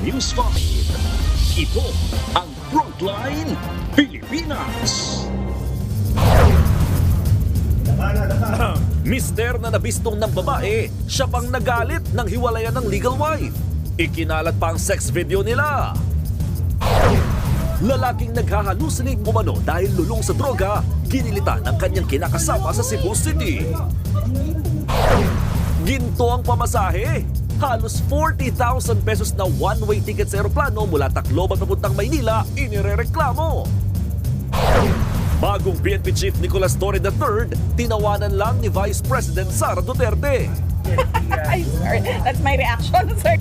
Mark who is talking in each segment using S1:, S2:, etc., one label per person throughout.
S1: News 5. Ito ang Frontline Pilipinas. Mister na nabistong ng babae, siya pang nagalit ng hiwalayan ng legal wife. Ikinalat pa ang sex video nila. Lalaking naghahalusinig umano dahil lulong sa droga, ginilitan ng kanyang kinakasama sa Cebu City. Ginto ang pamasahe. Halos 40,000 pesos na one-way ticket sa eroplano mula Tacloban papuntang Maynila, inirereklamo. Bagong PNP Chief Nicolas Torre III, tinawanan lang ni Vice President Sara Duterte.
S2: I'm sorry, that's my reaction, sir.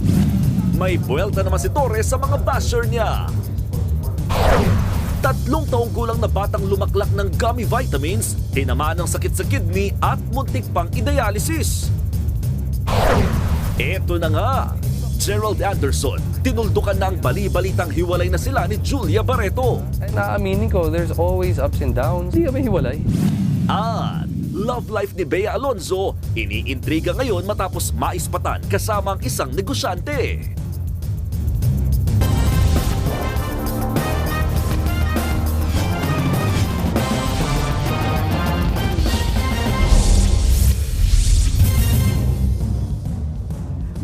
S1: May buwelta naman si Torre sa mga basher niya. 3 taong gulang na batang lumaklak ng gummy vitamins, tinamaan ng sakit sa kidney at muntik pang i-dialysis. Eto na nga, Gerald Anderson, tinuldukan na ang bali-balitang hiwalay na sila ni Julia Barreto.
S3: Naaminin ko, there's always ups and downs. Hindi kami hiwalay.
S1: At love life ni Bea Alonzo, iniintriga ngayon matapos maispatan kasama ang isang negosyante.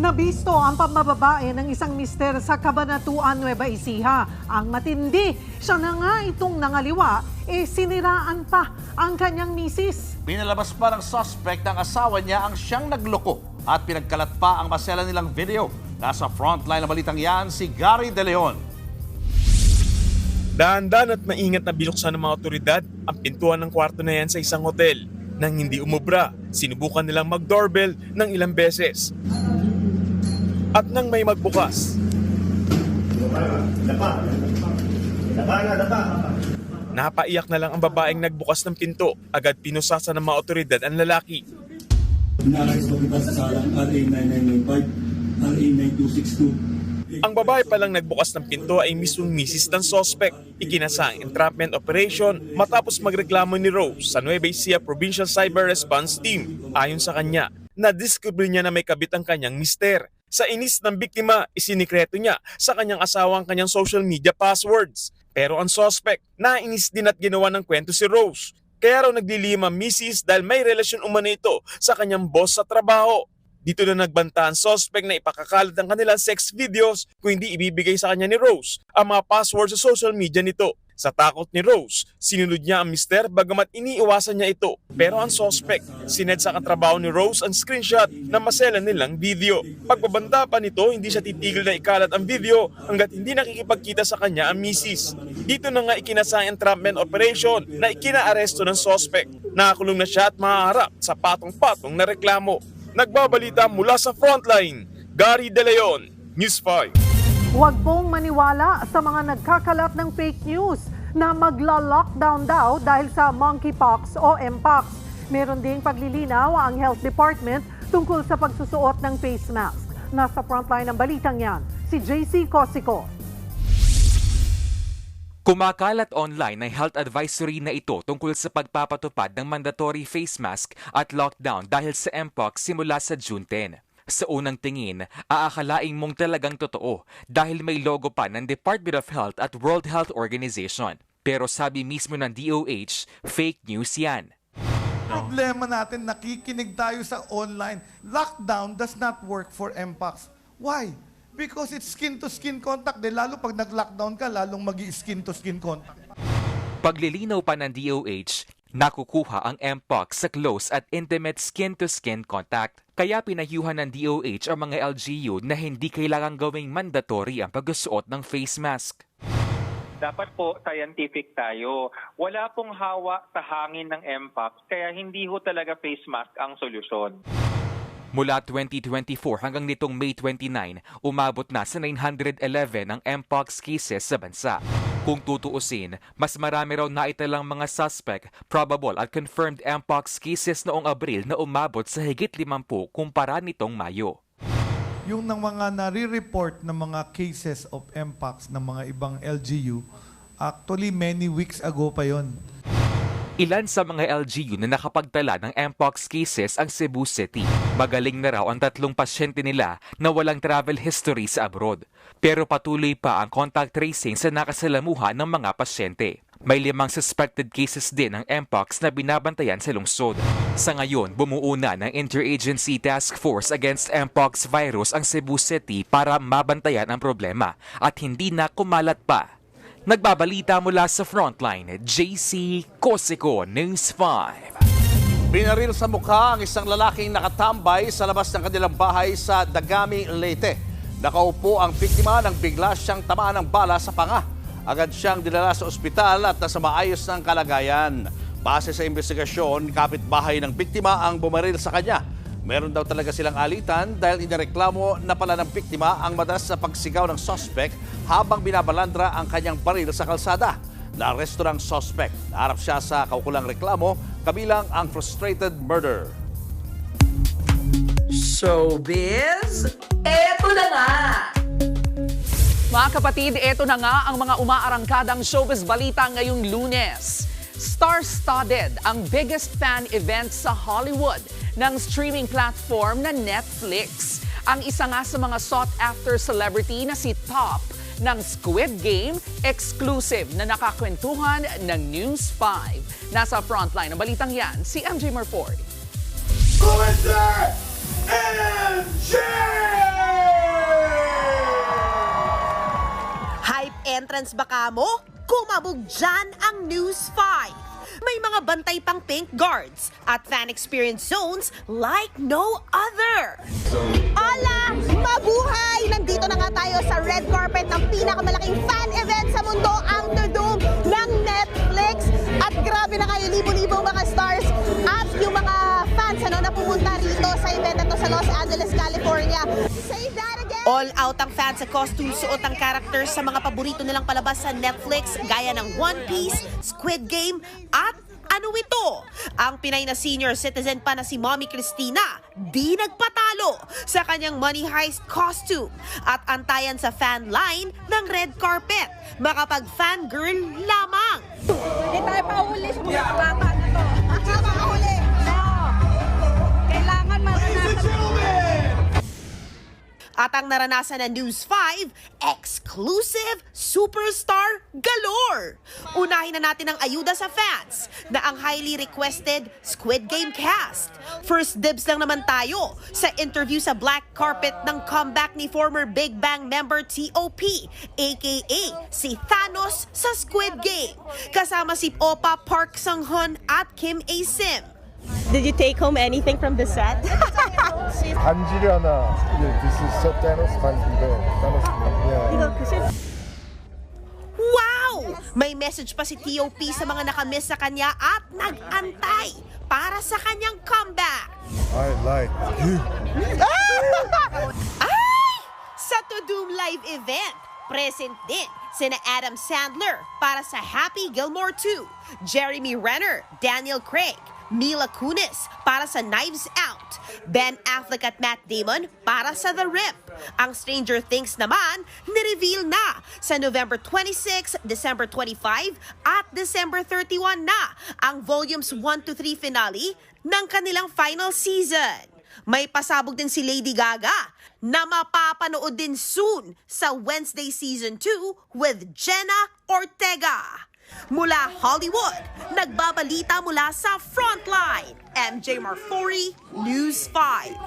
S4: Nabisto ang pambababae ng isang mister sa Cabanatuan, Nueva Ecija. Ang matindi, siya na nga itong nangaliwa, siniraan pa ang kanyang misis.
S5: Pinalabas pa ng suspect ng asawa niya ang siyang nagloko at pinagkalat pa ang masela nilang video. Nasa frontline na balitang yan si Gary De Leon.
S6: Dahan-dahan at maingat na binuksan ng mga otoridad ang pintuan ng kwarto na yan sa isang hotel. Nang hindi umubra, sinubukan nilang mag-doorbell ng ilang beses. At nang may magbukas, napaiyak na lang ang babaeng nagbukas ng pinto. Agad pinusasan ng mga otoridad ang lalaki.
S7: Inaarest ko kita sa salang RA 9995, RA 9262.
S6: Ang babae palang nagbukas ng pinto ay mismong misis ng suspect. Ikinasa ang entrapment operation matapos magreklamo ni Rose sa Nueva Ecija Provincial Cyber Response Team. Ayon sa kanya, nadiskubre niya na may kabit ang kanyang mister. Sa inis ng biktima, isinikreto niya sa kanyang asawa ang kanyang social media passwords. Pero ang suspect, nainis din at ginawa ng kwento si Rose. Kaya raw naglilihim ang misis dahil may relasyon umano ito sa kanyang boss sa trabaho. Dito na nagbanta ang suspect na ipakakalat ang kanilang sex videos kung hindi ibibigay sa kanya ni Rose ang mga passwords sa social media nito. Sa takot ni Rose, sinunod niya ang mister bagamat iniiwasan niya ito. Pero ang suspect, sinedsa ang trabaho ni Rose ang screenshot na masela nilang video. Pagbabanta pa nito, hindi siya titigil na ikalat ang video hanggat hindi nakikipagkita sa kanya ang misis. Dito na nga ikinasa ang entrapment operation na ikinaaresto ng suspect. Nakakulong na siya at mahaharap sa patong-patong na reklamo. Nagbabalita mula sa frontline, Gary De Leon, News 5.
S4: Huwag pong maniwala sa mga nagkakalat ng fake news na magla-lockdown daw dahil sa monkeypox o mpox. Meron ding paglilinaw ang Health Department tungkol sa pagsusuot ng face mask. Nasa frontline ng balitang yan, si JC Cosico.
S8: Kumakalat online ang health advisory na ito tungkol sa pagpapatupad ng mandatory face mask at lockdown dahil sa mpox simula sa June 10. Sa unang tingin, aakalaing mong talagang totoo dahil may logo pa ng Department of Health at World Health Organization. Pero sabi mismo ng DOH, fake news yan.
S9: Problema natin, nakikinig tayo sa online. Lockdown does not work for mpox. Why? Because it's skin-to-skin contact. Lalo pag nag-lockdown ka, lalong mag-skin-to-skin contact.
S8: Paglilinaw pa ng DOH, nakukuha ang mpox sa close at intimate skin-to-skin contact. Kaya pinayuhan ng DOH ang mga LGU na hindi kailangang gawing mandatory ang pagsusuot ng face mask.
S10: Dapat po scientific tayo. Wala pong hawa sa hangin ng mpox, kaya hindi ho talaga face mask ang solusyon.
S8: Mula 2024 hanggang nitong May 29, umabot na sa 911 ang mpox cases sa bansa. Kung tutuusin, mas marami raw naitalang mga suspect, probable at confirmed mpox cases noong Abril na umabot sa higit 50 kumpara nitong Mayo.
S9: Yung ng mga nare-report ng mga cases of mpox ng mga ibang LGU, actually many weeks ago pa yon.
S8: Ilan sa mga LGU na nakapagtala ng Mpox cases ang Cebu City. Magaling na raw ang 3 pasyente nila na walang travel history sa abroad. Pero patuloy pa ang contact tracing sa nakasalamuha ng mga pasyente. May 5 suspected cases din ng Mpox na binabantayan sa lungsod. Sa ngayon, bumuo na ng Interagency Task Force Against Mpox Virus ang Cebu City para mabantayan ang problema at hindi na kumalat pa. Nagbabalita mula sa Frontline, JC Cosico, News 5.
S5: Binaril sa mukha ang isang lalaking nakatambay sa labas ng kanilang bahay sa Dagami, Leyte. Nakaupo ang biktima nang bigla siyang tamaan ng bala sa panga. Agad siyang dinala sa ospital at nasa maayos ng kalagayan. Base sa investigasyon, kapitbahay ng biktima ang bumaril sa kanya. Meron daw talaga silang alitan dahil inireklamo na pala ng biktima ang madalas na pagsigaw ng suspect habang binabalandra ang kanyang baril sa kalsada. Naaresto ng suspect. Naharap siya sa kaukulang reklamo kabilang ang frustrated murder.
S11: Showbiz, eto na nga!
S2: Mga kapatid, eto na nga ang mga umaarangkadang showbiz balita ngayong Lunes. Star-studded ang biggest fan event sa Hollywood ng streaming platform na Netflix. Ang isa nga sa mga sought-after celebrity na si Top ng Squid Game, exclusive na nakakwentuhan ng News 5. Nasa frontline ng balitang yan, si MJ Marford.
S12: Hype entrance ba kamo? Kumabog dyan ang News 5. May mga bantay pang pink guards at fan experience zones like no other.
S13: Hola! Mabuhay! Nandito na nga tayo sa red carpet ng pinakamalaking fan event sa mundo, ang The Dome ng Netflix. At grabe na kayo, libo-libong mga stars at yung mga fans na pumunta rito sa event na to sa Los Angeles, California. Say that again!
S12: All out ang fans sa costume, suot ang characters sa mga paborito nilang palabas sa Netflix gaya ng One Piece, Squid Game at ano ito? Ang Pinay na senior citizen pa na si Mommy Cristina, di nagpatalo sa kanyang Money Heist costume at antayan sa fan line ng red carpet. Makapag-fangirl lamang.
S2: Hindi tayo pauli sa mga bata na to. Pauli! No! Kailangan maranasan.
S12: At ang naranasan ng News 5, exclusive superstar galore. Unahin na natin ang ayuda sa fans na ang highly requested Squid Game cast. First dibs lang naman tayo sa interview sa black carpet ng comeback ni former Big Bang member T.O.P. aka si Thanos sa Squid Game. Kasama si Oppa Park Sang-hun at Kim A-sim.
S13: Did you take home anything from the set?
S14: 반지를 하나. This is so Thanos 반지인데 Thanos. Yeah.
S12: Wow! May message pa si T.O.P. sa mga nakamiss sa kanya at nag-antay para sa kanyang comeback.
S14: I like you.
S12: Ay! Sa To-Doom Live event, present din sina Adam Sandler para sa Happy Gilmore 2, Jeremy Renner, Daniel Craig, Mila Kunis para sa Knives Out, Ben Affleck at Matt Damon para sa The Rip. Ang Stranger Things naman, nireveal na sa November 26, December 25 at December 31 na ang Volumes 1-3 finale ng kanilang final season. May pasabog din si Lady Gaga na mapapanood din soon sa Wednesday Season 2 with Jenna Ortega. Mula Hollywood, nagbabalita mula sa Frontline, MJ Marfori, News 5.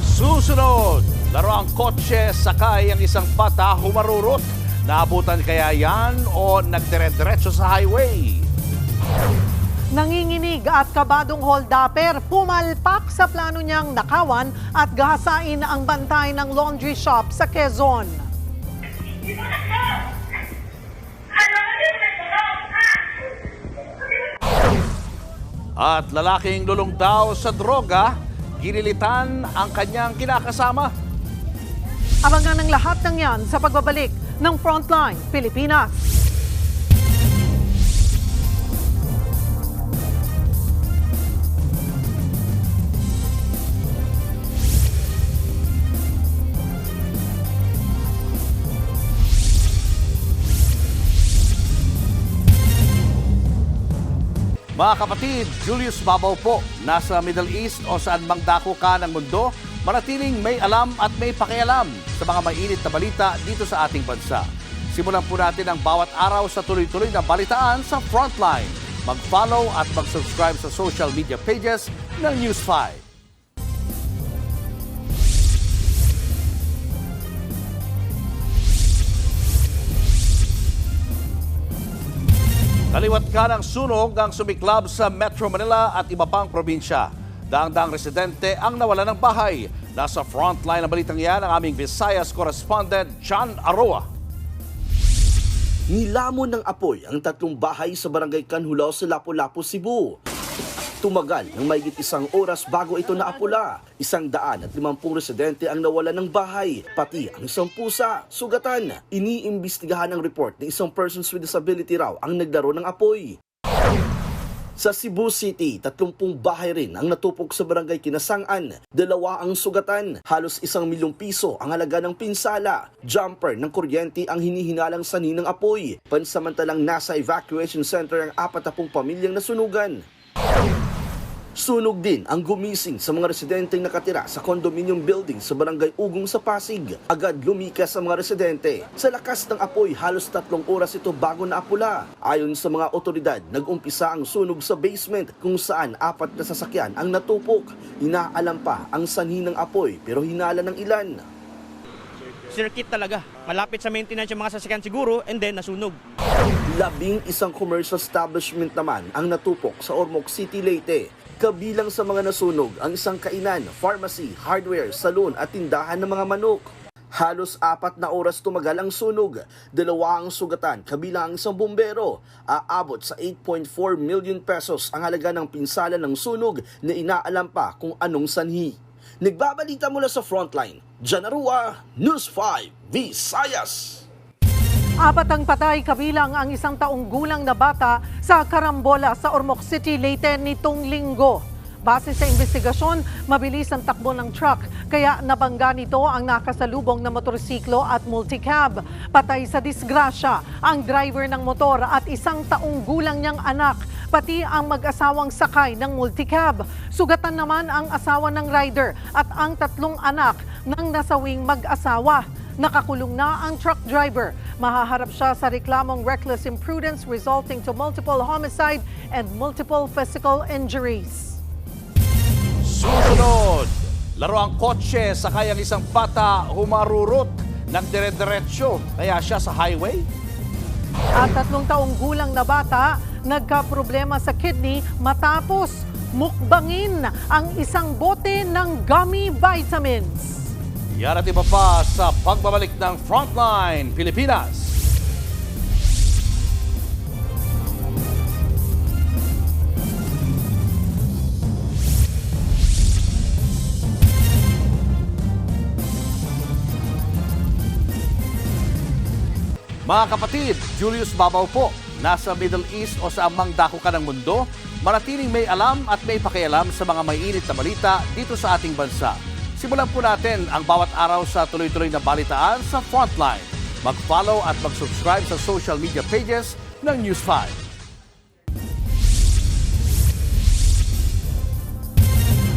S5: Susunod, laro ang kotse, sakay ang isang bata humarurot. Naabutan kaya yan o nagdire-diretso sa highway?
S4: Nanginginig at kabadong holdapper, pumalpak sa plano niyang nakawan at gahasain ang bantay ng laundry shop sa Quezon.
S5: At lalaking lulong daw sa droga, ginilitan ang kanyang kinakasama.
S4: Abangan ang lahat ng yan sa pagbabalik ng Frontline Pilipinas.
S5: Mga kapatid, Julius Babaw po, nasa Middle East o saan mang dako ka ng mundo, manatiling may alam at may pakialam sa mga mainit na balita dito sa ating bansa. Simulan po natin ang bawat araw sa tuloy-tuloy na balitaan sa Frontline. Mag-follow at mag-subscribe sa social media pages ng News 5. Kaliwat ka ng sunog ang sumiklab sa Metro Manila at iba pang probinsya. Daang-daang residente ang nawala ng bahay. Nasa frontline ng balitang yan ang aming Visayas correspondent John Aroa.
S15: Nilamon ng apoy ang 3 bahay sa barangay Canhulao sa Lapu-Lapu, Cebu. Tumagal ng mahigit 1 oras bago ito naapula. 150 residente ang nawala ng bahay, pati ang 1 pusa, sugatan. Iniimbestigahan ng report na 1 persons with disability raw ang naglaro ng apoy. Sa Cebu City, 30 bahay rin ang natupok sa barangay Kinasangan. 2 ang sugatan. Halos 1 milyong piso ang halaga ng pinsala. Jumper ng kuryente ang hinihinalang sanhi ng apoy. Pansamantalang nasa evacuation center ang 40 pamilyang nasunugan. Sunog din ang gumising sa mga residenteng nakatira sa condominium building sa barangay Ugong sa Pasig. Agad lumikas sa mga residente. Sa lakas ng apoy, halos 3 oras ito bago naapula. Ayon sa mga otoridad, nag-umpisa ang sunog sa basement kung saan 4 na sasakyan ang natupok. Inaalam pa ang sanhi ng apoy pero hinala ng ilan.
S16: Circuit talaga. Malapit sa maintenance yung mga sasakyan siguro and then nasunog.
S15: 11 commercial establishment naman ang natupok sa Ormoc City, Leyte. Kabilang sa mga nasunog ang 1 kainan, pharmacy, hardware, salon at tindahan ng mga manok. Halos 4 na oras tumagal ang sunog. 2 ang sugatan, kabilang ang 1 bumbero. Aabot sa 8.4 million pesos ang halaga ng pinsala ng sunog na inaalam pa kung anong sanhi. Nagbabalita mula sa Frontline, John Aroa, News 5, Visayas.
S4: 4 ang patay kabilang ang 1 taong gulang na bata sa karambola sa Ormoc City, Leyte nitong linggo. Base sa investigasyon, mabilis ang takbo ng truck kaya nabangga nito ang nakasalubong na motorsiklo at multicab. Patay sa disgrasya ang driver ng motor at 1 taong gulang niyang anak, pati ang mag-asawang sakay ng multicab. Sugatan naman ang asawa ng rider at ang 3 anak ng nasawing mag-asawa. Nakakulong na ang truck driver. Mahaharap siya sa reklamong reckless imprudence resulting to multiple homicide and multiple physical injuries.
S5: Susunod, laro ang kotse sakay ang isang bata humarurot ng dire-diretso kaya siya sa highway.
S4: At 3 taong gulang na bata nagka-problema sa kidney matapos mukbangin ang 1 bote ng gummy vitamins.
S5: Yan at iba pa sa pagbabalik ng Frontline Pilipinas. Mga kapatid, Julius Babaw po. Nasa Middle East o sa amang dako ka ng mundo, manatiling may alam at may pakialam sa mga mainit na balita dito sa ating bansa. Simulan po natin ang bawat araw sa tuloy-tuloy na balitaan sa Frontline. Mag-follow at mag-subscribe sa social media pages ng News 5.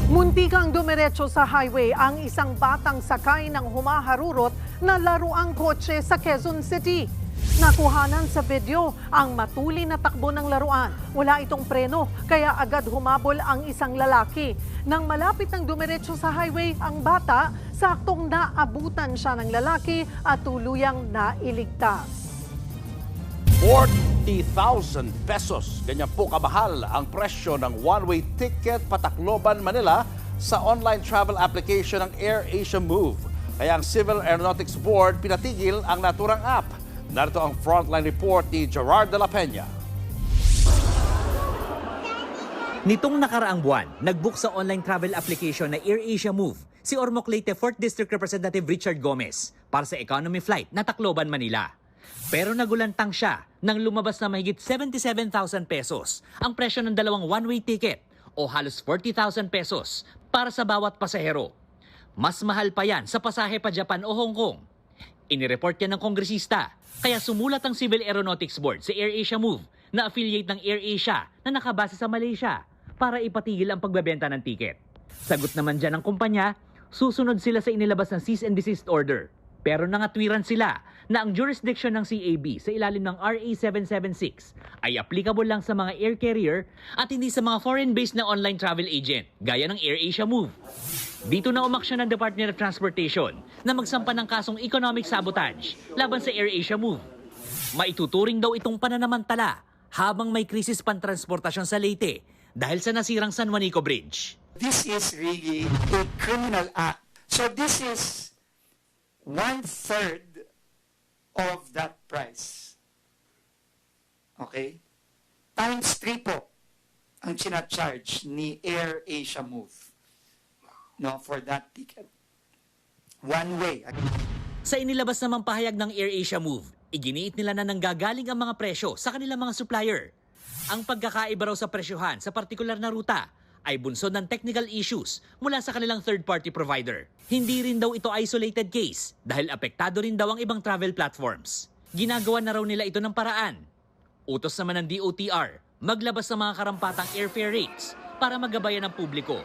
S4: Muntikang dumiretso sa highway ang 1 batang sakay ng humaharurot na laruang kotse sa Quezon City. Nakuhanan sa video ang matuli na takbo ng laruan. Wala itong preno, kaya agad humabol ang 1 lalaki. Nang malapit ng dumiretso sa highway ang bata, saktong naabutan siya ng lalaki at tuluyang nailigtas.
S5: 40,000 pesos. Ganyan po kamahal ang presyo ng one-way ticket Patacloban, Manila sa online travel application ng AirAsia Move. Kaya ang Civil Aeronautics Board pinatigil ang naturang app. Narito ang Frontline report ni Gerard de la Peña.
S17: Nitong nakaraang buwan, nag-book sa online travel application na AirAsia Move si Ormoc Leyte 4th District Representative Richard Gomez para sa economy flight na Tacloban, Manila. Pero nagulantang siya nang lumabas na mahigit 77,000 pesos ang presyo ng 2 one-way ticket o halos 40,000 pesos para sa bawat pasahero. Mas mahal pa yan sa pasahe pa Japan o Hong Kong. Inireport yan ng kongresista, kaya sumulat ang Civil Aeronautics Board sa AirAsia Move na affiliate ng AirAsia na nakabase sa Malaysia para ipatigil ang pagbebenta ng tiket. Sagot naman dyan ng kumpanya, susunod sila sa inilabas ng cease and desist order. Pero nangatwiran sila na ang jurisdiction ng CAB sa ilalim ng RA 776 ay applicable lang sa mga air carrier at hindi sa mga foreign-based na online travel agent gaya ng AirAsia Move. Dito na umaksyon ng Department of Transportation na magsampa ng kasong economic sabotage laban sa AirAsia Move. Maituturing daw itong pananamantala habang may krisis pantransportasyon sa Leyte dahil sa nasirang San Juanico Bridge.
S18: This is really a criminal act. So this is 1/3 of that price. Okay? Times 3 po ang charge ni AirAsia Move, no, for that ticket. One way.
S17: Sa inilabas namang pahayag ng AirAsia Move, iginiit nila na nanggagaling ang mga presyo sa kanilang mga supplier. Ang pagkakaiba raw sa presyohan sa partikular na ruta ay bunsod ng technical issues mula sa kanilang third-party provider. Hindi rin daw ito isolated case dahil apektado rin daw ang ibang travel platforms. Ginagawa na raw nila ito ng paraan. Utos naman ng DOTR, maglabas ng mga karampatang airfare rates para magabayan ng publiko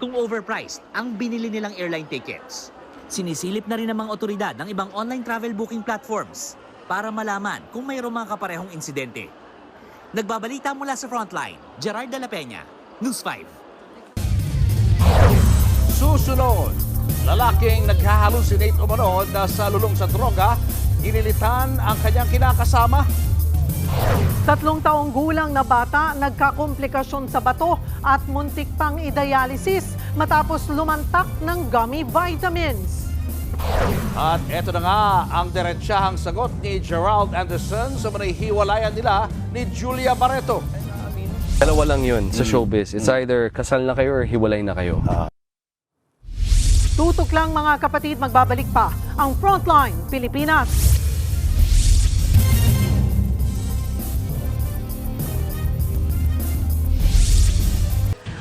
S17: kung overpriced ang binili nilang airline tickets. Sinisilip na rin ng mga otoridad ng ibang online travel booking platforms para malaman kung mayroong mga kaparehong insidente. Nagbabalita mula sa Frontline, Gerard de la Peña, News 5.
S5: Susunod, lalaking naghahalusinate umano na sa lulong sa droga, ginilitan ang kanyang kinakasama.
S4: 3 taong gulang na bata nagkakomplikasyon sa bato at muntik pang i-dialysis matapos lumantak ng gummy vitamins.
S5: At eto na nga ang diretsahang sagot ni Gerald Anderson sa manahiwalayan nila ni Julia Barreto.
S3: Dalawa lang yun sa showbiz. It's either kasal na kayo or hiwalay na kayo.
S4: Tutok lang mga kapatid, magbabalik pa ang Frontline Pilipinas.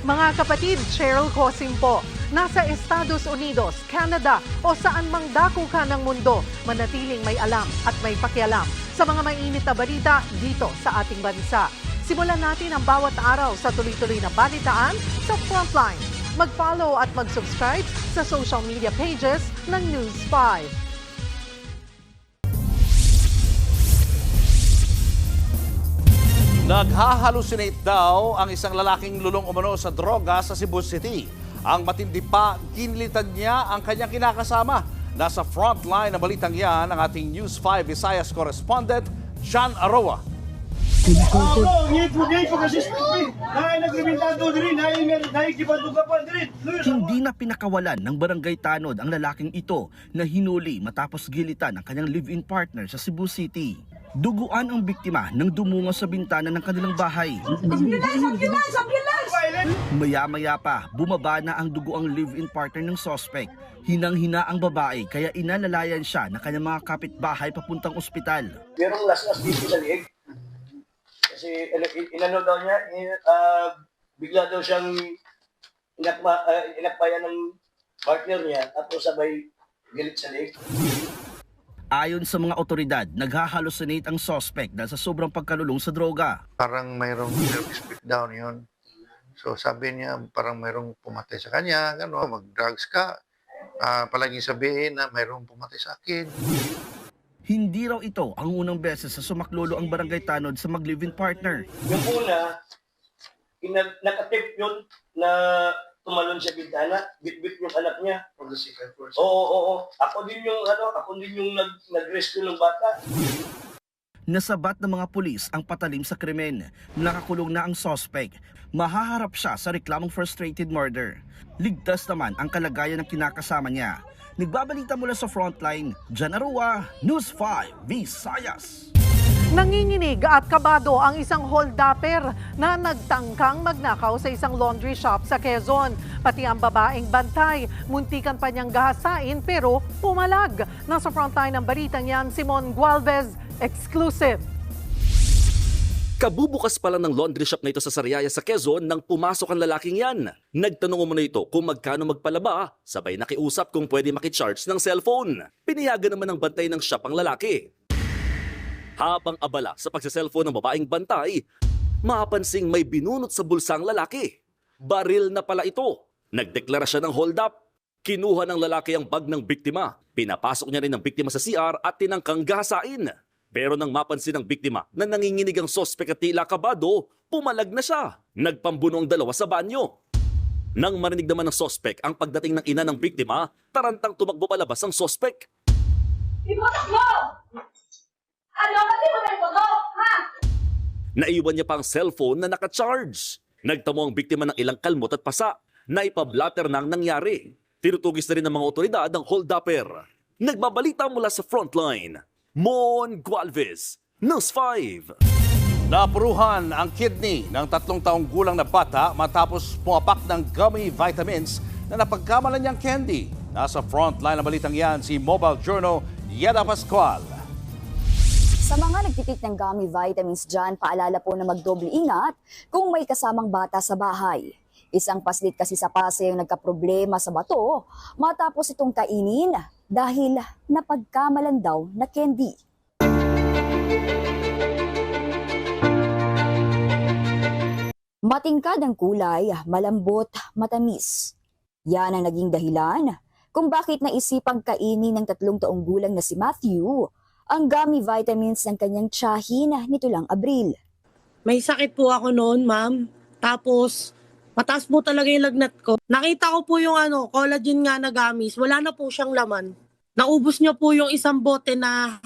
S4: Mga kapatid, Cheryl Cosim po. Nasa Estados Unidos, Canada o saan mang dako ka ng mundo, manatiling may alam at may pakialam sa mga mainit na balita dito sa ating bansa. Simulan natin ang bawat araw sa tuloy-tuloy na balitaan sa Frontline. Mag-follow at mag-subscribe sa social media pages ng News 5.
S5: Naghahalusinate daw ang isang lalaking lulong umano sa droga sa Cebu City. Ang matindi pa, ginilitan niya ang kanyang kinakasama. Nasa frontline ng balitang yan ang ating News 5 Visayas correspondent, John Aroa.
S15: Hindi na pinakawalan ng barangay Tanod ang lalaking ito na hinuli matapos gilitan ang kanyang live-in partner sa Cebu City. Duguan ang biktima nang dumungo sa bintana ng kanilang bahay. Maya-maya pa, bumaba na ang duguang live-in partner ng suspect. Hinang-hina ang babae kaya inalalayan siya ng kanyang mga kapitbahay papuntang ospital.
S19: Merong laslas dito sa liig. Kasi inano daw niya, bigla daw siyang inakbayan ng partner niya at sabay gilit sa liig.
S15: Ayon sa mga otoridad, naghahalusinate ang suspect dahil sa sobrang pagkalulong sa droga.
S20: Parang mayroong nervous breakdown yun. So sabi niya, parang mayroong pumatay sa kanya, gano'n, mag-drugs ka. Palaging sabihin na mayroong pumatay sa akin.
S15: Hindi raw ito ang unang beses sa sumaklolo ang barangay Tanod sa mag-live-in partner.
S19: Yung una, nakatip yun na tumalon sa bintana, bit-bit yung anak niya. Oo. Ako din yung nag-rescue ng bata.
S15: Nasabat ng mga pulis ang patalim sa krimen. Nakakulong na ang suspect. Mahaharap siya sa reklamong frustrated murder. Ligtas naman ang kalagayan ng kinakasama niya. Nagbabalita mula sa Frontline, John Aroa, News 5 Visayas.
S4: Nanginginig at kabado ang isang holdupper na nagtangkang magnakaw sa isang laundry shop sa Quezon. Pati ang babaeng bantay, muntikan pa niyang gahasain pero pumalag. Nasa frontline ng balitang yan, Simon Gualvez, exclusive.
S1: Kabubukas pa lang ng laundry shop na ito sa Sariaya sa Quezon nang pumasok ang lalaking yan. Nagtanong umano ito kung magkano magpalaba, sabay nakiusap kung pwede makicharge ng cellphone. Pinayagan naman ng bantay ng shop ang lalaki. Habang abala sa pagsiselfone ng babaeng bantay, mapansing may binunot sa bulsa ang lalaki. Baril na pala ito. Nagdeklara siya ng hold up. Kinuha ng lalaki ang bag ng biktima. Pinapasok niya rin ang biktima sa CR at tinangkang gahasain. Pero nang mapansin ng biktima na nanginginig ang sospek at tila kabado, pumalag na siya. Nagpambuno ang dalawa sa banyo. Nang marinig naman ng sospek ang pagdating ng ina ng biktima, tarantang tumakbo palabas ang sospek.
S21: Ipotok mo! Ano ba di mo na ipotok, ha?
S1: Naiwan niya pa ang cellphone na naka-charge. Nagtamo ang biktima ng ilang kalmot at pasa. Naipablatter na ang nangyari. Tinutugis na rin ng mga otoridad ang hold-upper. Nagbabalita mula sa frontline. Mon Gualvez, News 5.
S5: Napuruhan ang kidney ng 3 taong gulang na bata matapos pumapak ng gummy vitamins na napagkamalan niyang candy. Nasa frontline ng balitang yan si Mobile Journal Yeda Pascual.
S22: Sa mga nagtitik ng gummy vitamins dyan, paalala po na magdoble ingat kung may kasamang bata sa bahay. Isang paslit kasi sa Pasay ang nagkaproblema sa bato matapos itong kainin dahil napagkamalan daw na candy. Matingkad ang kulay, malambot, matamis. Yan ang naging dahilan kung bakit naisipang kainin ng 3 taong gulang na si Matthew ang gummy vitamins ng kanyang tiyahin nito lang Abril.
S23: May sakit po ako noon, ma'am. Tapos, mataas po talaga yung lagnat ko. Nakita ko po yung collagen nga na gummies. Wala na po siyang laman. Naubos niya po yung isang bote na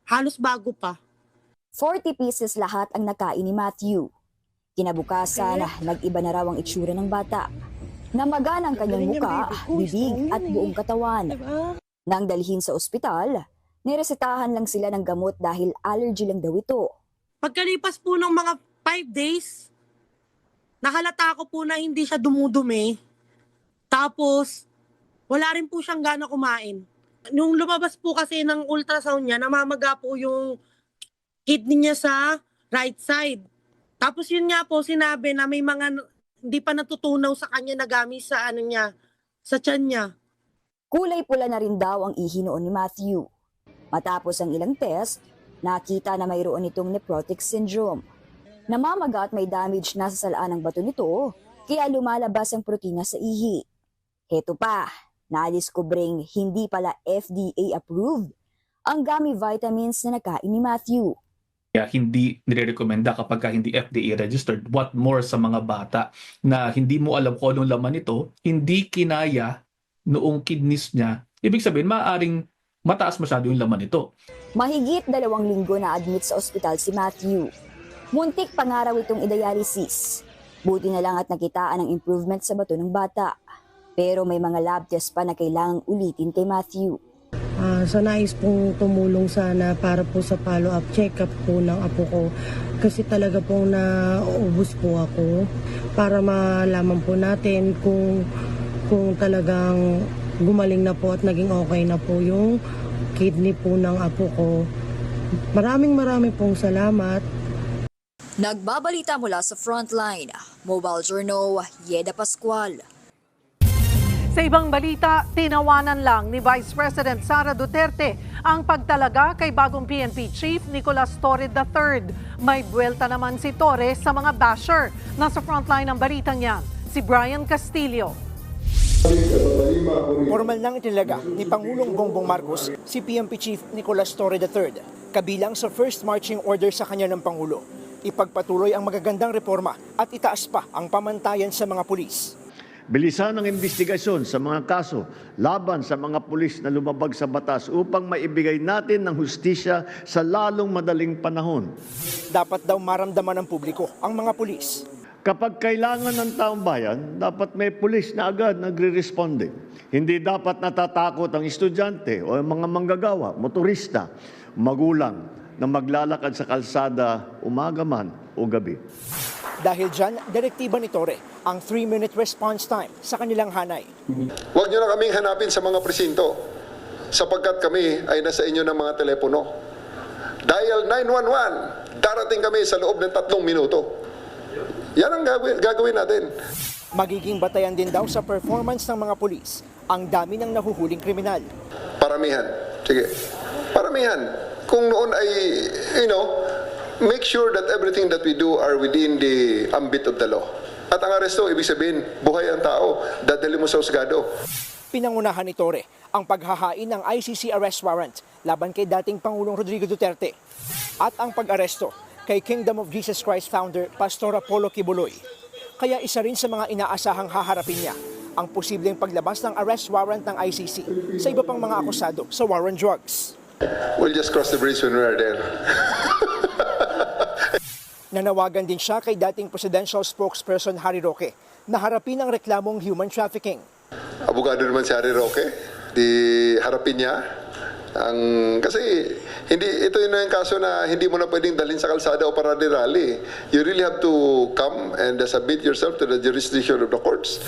S23: halos bago pa.
S22: 40 pieces lahat ang nakain ni Matthew. Kinabukasan, nag-iba na raw ang itsura ng bata. Namagan ang kanyang muka, bibig at buong katawan. Nang dalhin sa ospital, niresetahan lang sila ng gamot dahil allergy lang daw ito.
S23: Pagkalipas po ng mga 5 days, nahalata ko po na hindi siya dumudumi. Tapos, wala rin po siyang gana kumain. Nung lumabas po kasi ng ultrasound niya, namamaga po yung kidney niya sa right side. Tapos yun nga po, sinabi na may mga hindi pa natutunaw sa kanya na gamit sa sa tiyan niya.
S22: Kulay pula na rin daw ang ihi noon ni Matthew. Matapos ang ilang test, nakita na mayroon itong nephrotic syndrome. Namamaga at may damage na sa salaan ng bato nito, kaya lumalabas ang protina sa ihi. Heto pa, nadiskubring hindi pala FDA approved ang gummy vitamins na nakain ni Matthew.
S24: Kaya hindi nire-recommenda kapag hindi FDA registered. What more sa mga bata na hindi mo alam kung anong laman nito, hindi kinaya noong kidneys niya. Ibig sabihin, maaaring mataas masyado yung laman nito.
S22: Mahigit 2 linggo na admit sa ospital si Matthew. Muntik pangaraw itong i-dialysis. Buti na lang at nakitaan ang improvement sa bato ng bata. Pero may mga lab test pa na kailangang ulitin kay Matthew.
S23: Sa nais pong tumulong sana para po sa follow-up check-up po ng apo ko. Kasi talaga pong naubos po ako para malaman po natin kung talagang gumaling na po at naging okay na po yung kidney po ng apo ko. Maraming pong salamat.
S22: Nagbabalita mula sa Frontline, Mobile Journal, Yeda Pascual.
S4: Sa ibang balita, tinawanan lang ni Vice President Sara Duterte ang pagtalaga kay bagong PNP Chief Nicolas Torre III. May buwelta naman si Torre sa mga basher. Nasa frontline ng balitang yan, si Brian Castillo.
S25: Formal nang itinaga ni Pangulong Bongbong Marcos si PNP Chief Nicolas Torre III, kabilang sa first marching order sa kanya ng Pangulo. Ipagpatuloy ang magagandang reforma at itaas pa ang pamantayan sa mga pulis.
S26: Bilisan ang investigasyon sa mga kaso laban sa mga pulis na lumabag sa batas upang maibigay natin ng hustisya sa lalong madaling panahon.
S25: Dapat daw maramdaman ng publiko ang mga pulis.
S26: Kapag kailangan ng taong bayan, dapat may pulis na agad nagre-responde. Hindi dapat natatakot ang estudyante o mga manggagawa, motorista, magulang na maglalakad sa kalsada umaga man o gabi.
S25: Dahil dyan, direktiba ni Torre ang 3-minute response time sa kanilang hanay.
S14: Huwag niyo na kaming hanapin sa mga presinto sapagkat kami ay nasa inyo ng mga telepono. Dial 911, darating kami sa loob ng 3 minuto. Yan ang gagawin natin.
S25: Magiging batayan din daw sa performance ng mga pulis ang dami ng nahuhuling kriminal.
S14: Paramihan. Sige. Paramihan. kung noon ay, make sure that everything that we do are within the ambit of the law. At ang aresto, ibig sabihin, buhay ang tao, dadali mo sa husgado.
S25: Pinangunahan ni Torre ang paghahain ng ICC arrest warrant laban kay dating Pangulong Rodrigo Duterte at ang pag-aresto kay Kingdom of Jesus Christ founder Pastor Apollo Kibuloy. Kaya isa rin sa mga inaasahang haharapin niya ang posibleng paglabas ng arrest warrant ng ICC sa iba pang mga akusado sa war on drugs.
S14: We'll just cross the bridge when we are there.
S25: Nanawagan din siya kay dating presidential spokesperson Harry Roque na harapin ang reklamong human trafficking.
S14: Abogado naman si Harry Roque, harapin niya. Kasi ito yung kaso na hindi mo na pwedeng dalhin sa kalsada o para rally. You really have to come and submit yourself to the jurisdiction of the courts.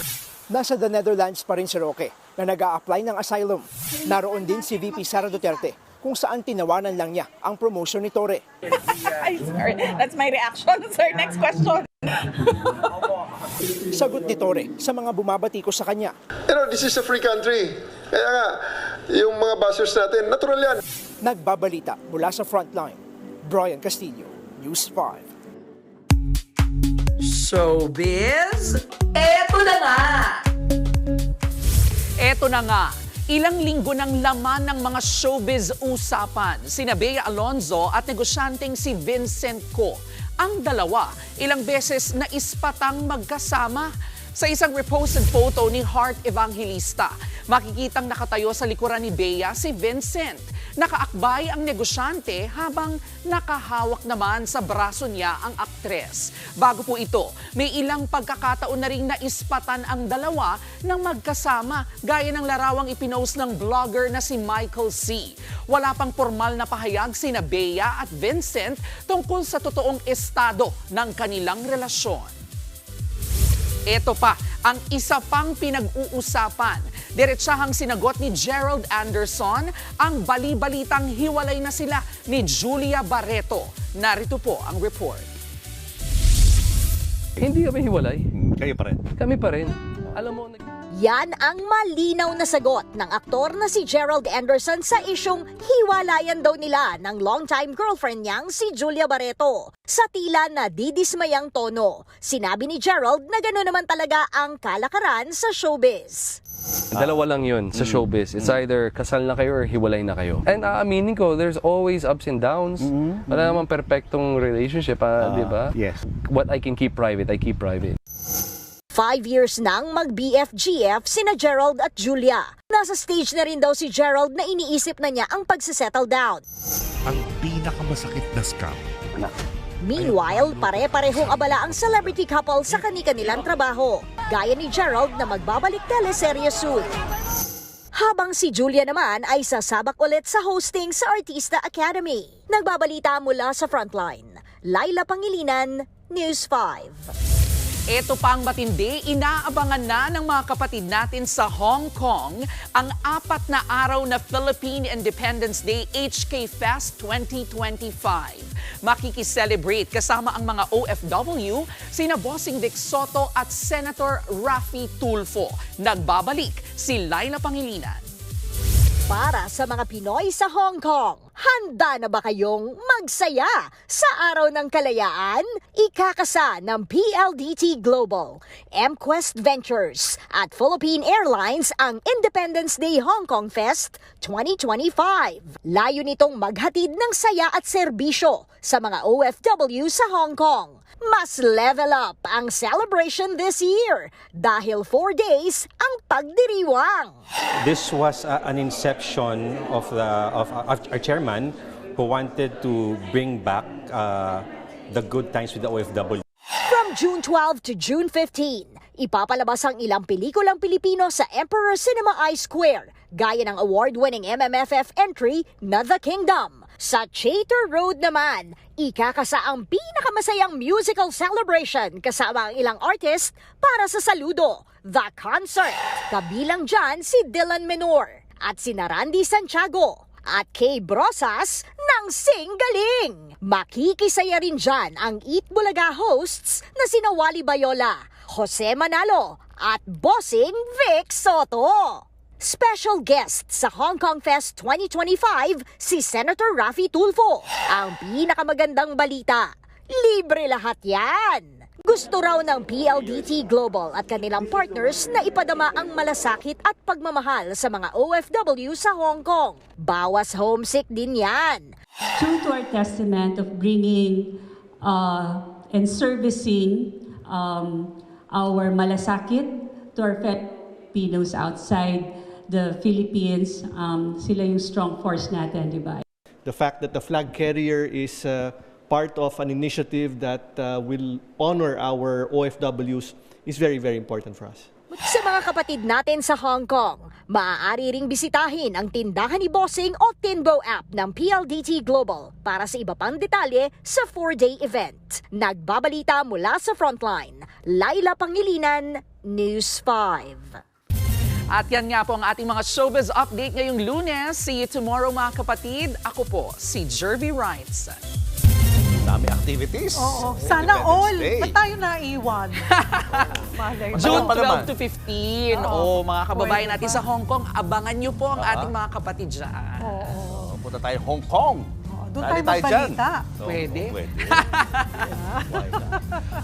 S25: Nasa the Netherlands pa rin si Roque na nag-a-apply ng asylum. Naroon din si VP Sara Duterte kung saan tinawanan lang niya ang promotion ni Torre.
S6: I'm sorry, that's my reaction. Sir, next question.
S25: Sagot ni Torre sa mga bumabati ko sa kanya.
S14: This is a free country. Kaya nga, yung mga bashers natin, natural yan.
S25: Nagbabalita mula sa frontline. Brian Castillo, News 5.
S2: Showbiz, eto na nga! Eto na nga, ilang linggo ng laman ng mga showbiz usapan. Sina Bea Alonzo at negosyanteng si Vincent Co. Ang dalawa, ilang beses na ispatang magkasama. Sa isang reposted photo ni Heart Evangelista, makikitang nakatayo sa likuran ni Bea si Vincent. Nakaakbay ang negosyante habang nakahawak naman sa braso niya ang aktres. Bago po ito, may ilang pagkakataon na rin naispatan ang dalawa ng magkasama gaya ng larawang ipinost ng vlogger na si Michael C. Wala pang formal na pahayag sina Bea at Vincent tungkol sa totoong estado ng kanilang relasyon. Ito pa, ang isa pang pinag-uusapan. Diretsahang sinagot ni Gerald Anderson ang bali-balitang hiwalay na sila ni Julia Barreto. Narito po ang report.
S3: Hindi kami hiwalay.
S5: Kayo pa rin?
S3: Kami pa rin. Alam mo,
S7: yan ang malinaw na sagot ng aktor na si Gerald Anderson sa isyong hiwalayan daw nila ng longtime girlfriend niyang si Julia Barreto. Sa tila na didismayang tono, sinabi ni Gerald na gano'n naman talaga ang kalakaran sa showbiz.
S3: Dalawa lang yun sa showbiz. It's either kasal na kayo or hiwalay na kayo. And aaminin ko, there's always ups and downs. Wala namang perfectong relationship, di ba?
S5: Yes.
S3: What I can keep private, I keep private.
S7: 5 years nang mag-BFGF sina Gerald at Julia. Nasa stage na rin daw si Gerald na iniisip na niya ang pagsisettle down.
S8: Ang pinakamasakit na scam.
S7: Meanwhile, pare-parehong abala ang celebrity couple sa kani-kanilang trabaho. Gaya ni Gerald na magbabalik teleserye soon. Habang si Julia naman ay sasabak ulit sa hosting sa Artista Academy. Nagbabalita mula sa Frontline. Laila Pangilinan, News 5.
S2: Ito pang matindi, inaabangan na ng mga kapatid natin sa Hong Kong ang 4 na araw na Philippine Independence Day HK Fest 2025. Makikiselebrate kasama ang mga OFW, sina Bossing Vic Soto at Senator Raffy Tulfo. Nagbabalik si Laila Pangilinan.
S7: Para sa mga Pinoy sa Hong Kong, handa na ba kayong magsaya sa Araw ng Kalayaan? Ikakasa ng PLDT Global, MQuest Ventures at Philippine Airlines ang Independence Day Hong Kong Fest 2025. Layo nitong maghatid ng saya at serbisyo sa mga OFW sa Hong Kong. Mas level up ang celebration this year dahil 4 days ang pagdiriwang.
S9: This was an inception of our chairman who wanted to bring back the good times with the OFW.
S7: From June 12 to June 15, ipapalabas ang ilang pelikulang Pilipino sa Emperor Cinema I Square, gaya ng award-winning MMFF entry na The Kingdom. Sa Chater Road naman, ikakasa ang pinakamasayang musical celebration kasama ang ilang artist para sa saludo, The Concert. Kabilang dyan si Dylan Menor at si Randy Santiago at Kay Brosas ng Singgaling. Makikisaya rin dyan ang Eat Bulaga hosts na sina Wally Bayola, Jose Manalo at Bossing Vic Soto. Special guest sa Hong Kong Fest 2025, si Senator Raffy Tulfo. Ang pinakamagandang balita, libre lahat yan! Gusto raw ng PLDT Global at kanilang partners na ipadama ang malasakit at pagmamahal sa mga OFW sa Hong Kong. Bawas homesick din yan.
S10: True to our testament of bringing and servicing our malasakit to our Filipinos outside the Philippines, sila yung strong force natin, di ba?
S11: The fact that the flag carrier is part of an initiative that will honor our OFWs is very, very important for us.
S7: Sa mga kapatid natin sa Hong Kong, maaari ring bisitahin ang tindahan ni Bossing o Tinbo app ng PLDT Global para sa iba pang detalye sa 4-day event. Nagbabalita mula sa Frontline, Laila Pangilinan, News 5.
S2: At yan nga po ang ating mga showbiz update ngayong Lunes. See you tomorrow mga kapatid. Ako po si Jervy Wrights.
S5: Dami activities.
S4: Oo. Sana all.
S5: Day.
S4: Ba't tayo naiwan? Malay.
S2: June
S5: pa naman.
S2: 12 to 15.
S4: Oo.
S2: Mga kababayan
S4: Pwede
S2: natin
S4: ba?
S2: sa Hong Kong, abangan nyo po ang ating mga kapatid dyan.
S4: Oo.
S5: Punta tayo Hong Kong.
S4: Doon
S5: Dali
S4: tayo
S5: dyan.
S4: magbalita.
S2: Pwede.
S5: Pwede.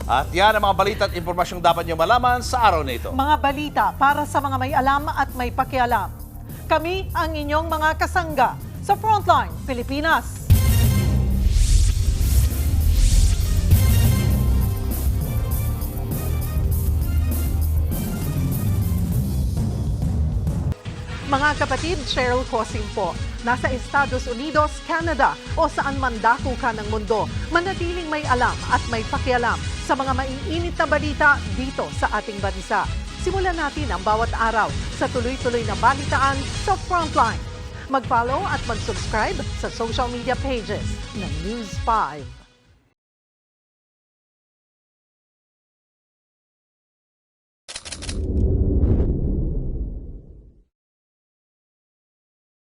S5: At yan ang mga balita at impormasyong dapat nyo malaman sa araw na ito.
S4: Mga balita para sa mga may alam at may pakialam. Kami ang inyong mga kasangga sa Frontline Pilipinas. Mga kapatid, Cheryl Cosing po. Nasa Estados Unidos, Canada o saan man dako ka ng mundo, manatiling may alam at may pakialam sa mga maiinit na balita dito sa ating bansa. Simulan natin ang bawat araw sa tuloy-tuloy na balitaan sa Frontline. Mag-follow at mag-subscribe sa social media pages ng News 5.